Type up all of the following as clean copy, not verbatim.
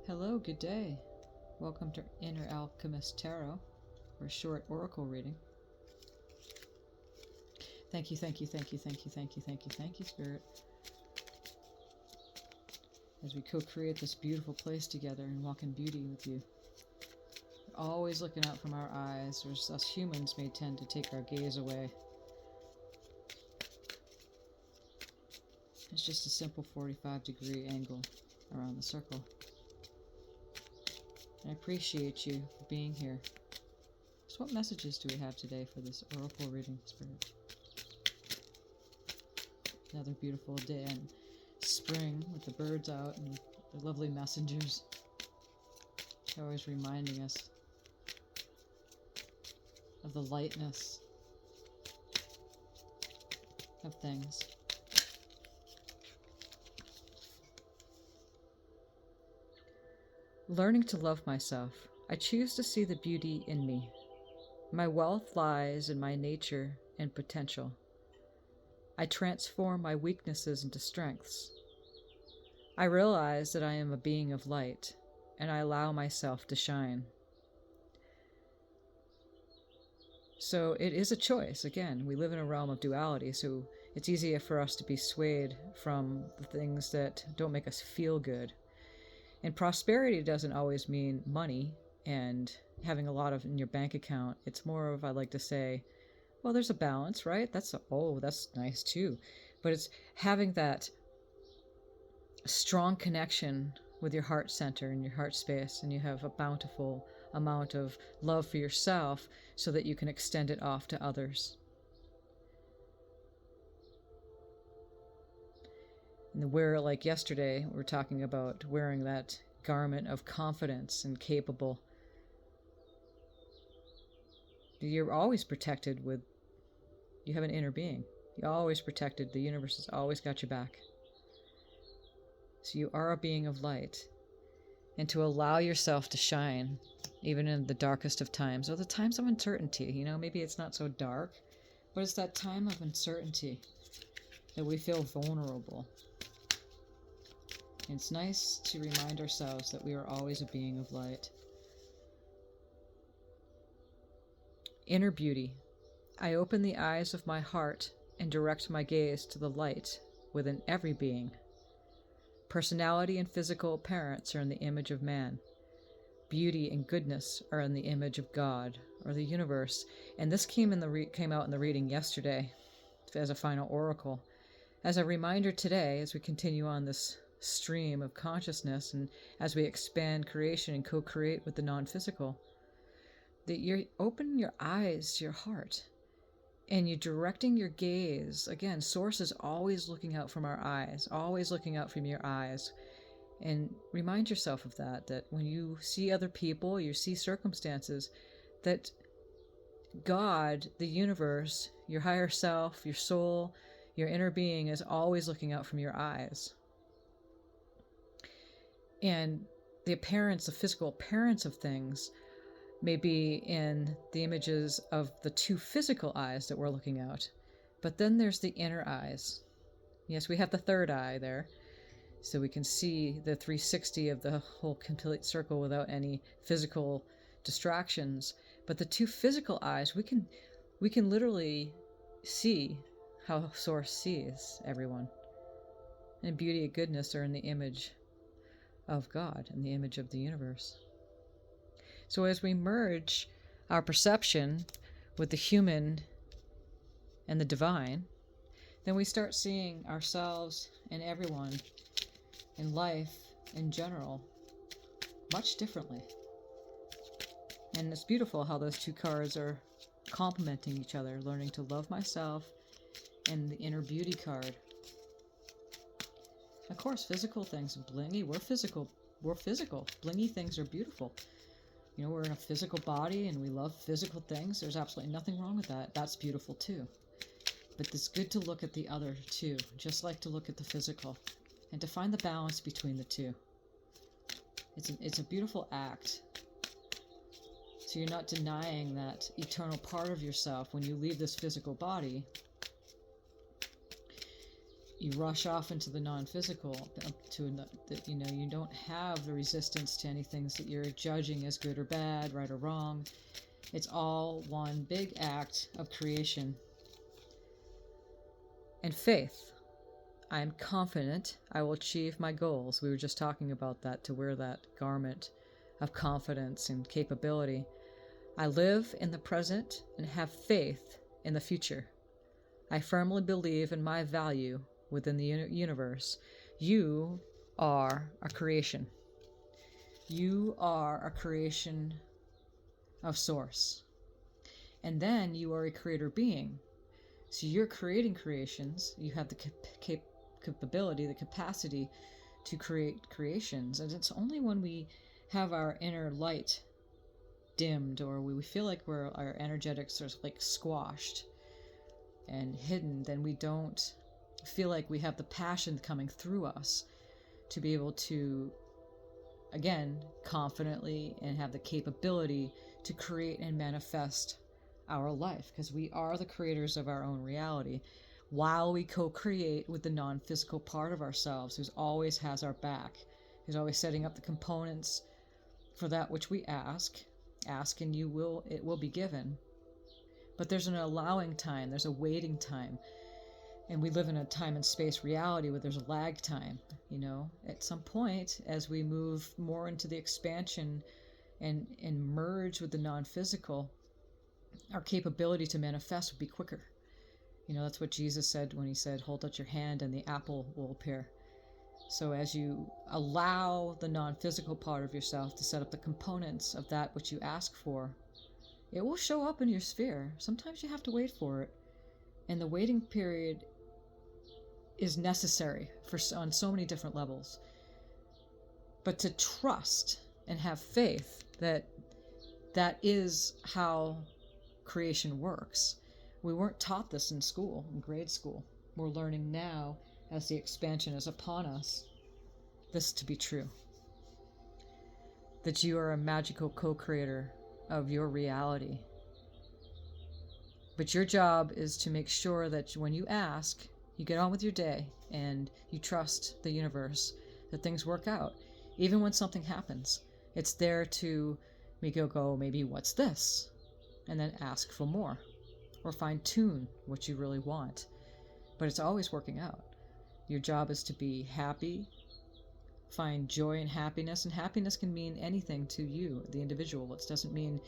Hello, good day. Welcome to Inner Alchemist Tarot, or short oracle reading. Thank you, thank you, thank you, thank you, thank you, thank you, thank you, Spirit. As we co-create this beautiful place together and walk in beauty with you. We're always looking out from our eyes, whereas us humans may tend to take our gaze away. It's just a simple 45-degree angle around the circle. I appreciate you for being here. So what messages do we have today for this oracle reading, Spirit? Another beautiful day in spring with the birds out and the lovely messengers. They're always reminding us of the lightness of things. Learning to love myself, I choose to see the beauty in me. My wealth lies in my nature and potential. I transform my weaknesses into strengths. I realize that I am a being of light, and I allow myself to shine. So it is a choice. Again, we live in a realm of duality, so it's easier for us to be swayed from the things that don't make us feel good. And prosperity doesn't always mean money and having a lot of in your bank account. It's more of, I like to say, well, there's a balance, right? That's nice too. But it's having that strong connection with your heart center and your heart space, and you have a bountiful amount of love for yourself so that you can extend it off to others. And like yesterday, we were talking about wearing that garment of confidence and capable. You're always protected with, you have an inner being. You're always protected. The universe has always got your back. So you are a being of light. And to allow yourself to shine, even in the darkest of times, or the times of uncertainty. Maybe it's not so dark, but it's that time of uncertainty that we feel vulnerable. It's nice to remind ourselves that we are always a being of light. Inner beauty. I open the eyes of my heart and direct my gaze to the light within every being. Personality and physical appearance are in the image of man. Beauty and goodness are in the image of God, or the universe. And this came out in the reading yesterday as a final oracle. As a reminder today, as we continue on this stream of consciousness and as we expand creation and co-create with the non-physical, that you're opening your eyes to your heart and you're directing your gaze. Again, source is always looking out from our eyes, always looking out from your eyes. And remind yourself of that when you see other people, you see circumstances, that God, the universe, your higher self, your soul, your inner being is always looking out from your eyes. And the physical appearance of things may be in the images of the two physical eyes that we're looking out. But then there's the inner eyes. Yes, we have the third eye there, so we can see the 360 of the whole complete circle without any physical distractions. But the two physical eyes, we can literally see how Source sees everyone. And beauty and goodness are in the image of God, in the image of the universe. So as we merge our perception with the human and the divine, then we start seeing ourselves and everyone in life in general much differently. And it's beautiful how those two cards are complementing each other, learning to love myself and the inner beauty card. Of course, physical things, blingy, we're physical. Blingy things are beautiful. We're in a physical body and we love physical things. There's absolutely nothing wrong with that. That's beautiful too. But it's good to look at the other too, just like to look at the physical, and to find the balance between the two. It's a beautiful act. So you're not denying that eternal part of yourself when you leave this physical body. you rush off into the non-physical, that you don't have the resistance to any things that you're judging as good or bad, right or wrong. It's all one big act of creation. And faith. I am confident I will achieve my goals. We were just talking about that, to wear that garment of confidence and capability. I live in the present and have faith in the future. I firmly believe in my value within the universe. You are a creation. You are a creation of Source. And then you are a creator being. So you're creating creations. You have the capability, the capacity to create creations. And it's only when we have our inner light dimmed, or we feel like our energetics are like squashed and hidden, then we don't feel like we have the passion coming through us to be able to, again, confidently and have the capability to create and manifest our life, because we are the creators of our own reality, while we co-create with the non-physical part of ourselves, who always has our back, who's always setting up the components for that which we ask and it will be given. But there's an allowing time, there's a waiting time, and we live in a time and space reality where there's a lag time. At some point, as we move more into the expansion and merge with the non-physical, our capability to manifest would be quicker. That's what Jesus said when he said, hold out your hand and the apple will appear. So as you allow the non-physical part of yourself to set up the components of that which you ask for, it will show up in your sphere. Sometimes you have to wait for it. And the waiting period is necessary on so many different levels. But to trust and have faith that is how creation works. We weren't taught this in school, in grade school. We're learning now, as the expansion is upon us, this to be true. That you are a magical co-creator of your reality. But your job is to make sure that when you ask, you get on with your day and you trust the universe that things work out. Even when something happens, it's there to make you go, maybe what's this? And then ask for more, or fine tune what you really want. But it's always working out. Your job is to be happy, find joy and happiness can mean anything to you, the individual. It doesn't mean,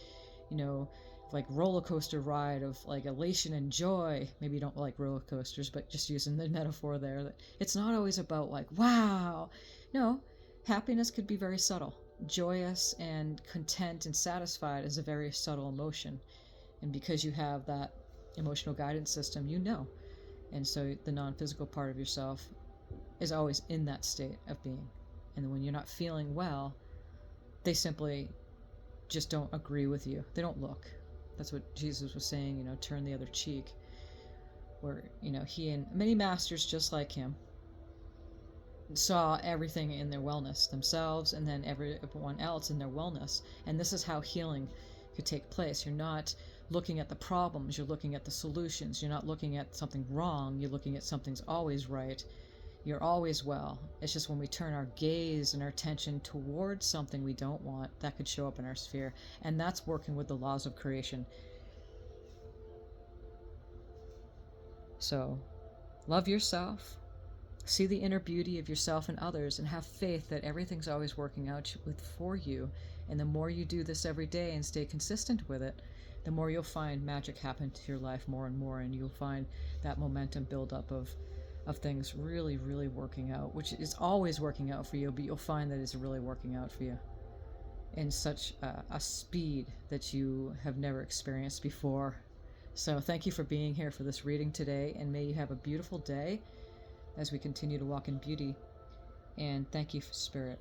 like roller coaster ride of like elation and joy. Maybe you don't like roller coasters, but just using the metaphor there, that it's not always about like, wow. No, happiness could be very subtle. Joyous and content and satisfied is a very subtle emotion. And because you have that emotional guidance system, and so the non-physical part of yourself is always in that state of being. And when you're not feeling well, they simply just don't agree with you. They don't look. That's what Jesus was saying, turn the other cheek. Where, he and many masters just like him saw everything in their wellness, themselves and then everyone else in their wellness. And this is how healing could take place. You're not looking at the problems, you're looking at the solutions. You're not looking at something wrong, you're looking at something's always right. You're always well. It's just when we turn our gaze and our attention towards something we don't want, that could show up in our sphere. And that's working with the laws of creation. So, love yourself. See the inner beauty of yourself and others, and have faith that everything's always working out for you. And the more you do this every day and stay consistent with it, the more you'll find magic happen to your life more and more, and you'll find that momentum build up of things really, really working out, which is always working out for you, but you'll find that it's really working out for you in such a speed that you have never experienced before. So thank you for being here for this reading today, and may you have a beautiful day as we continue to walk in beauty. And thank you, Spirit.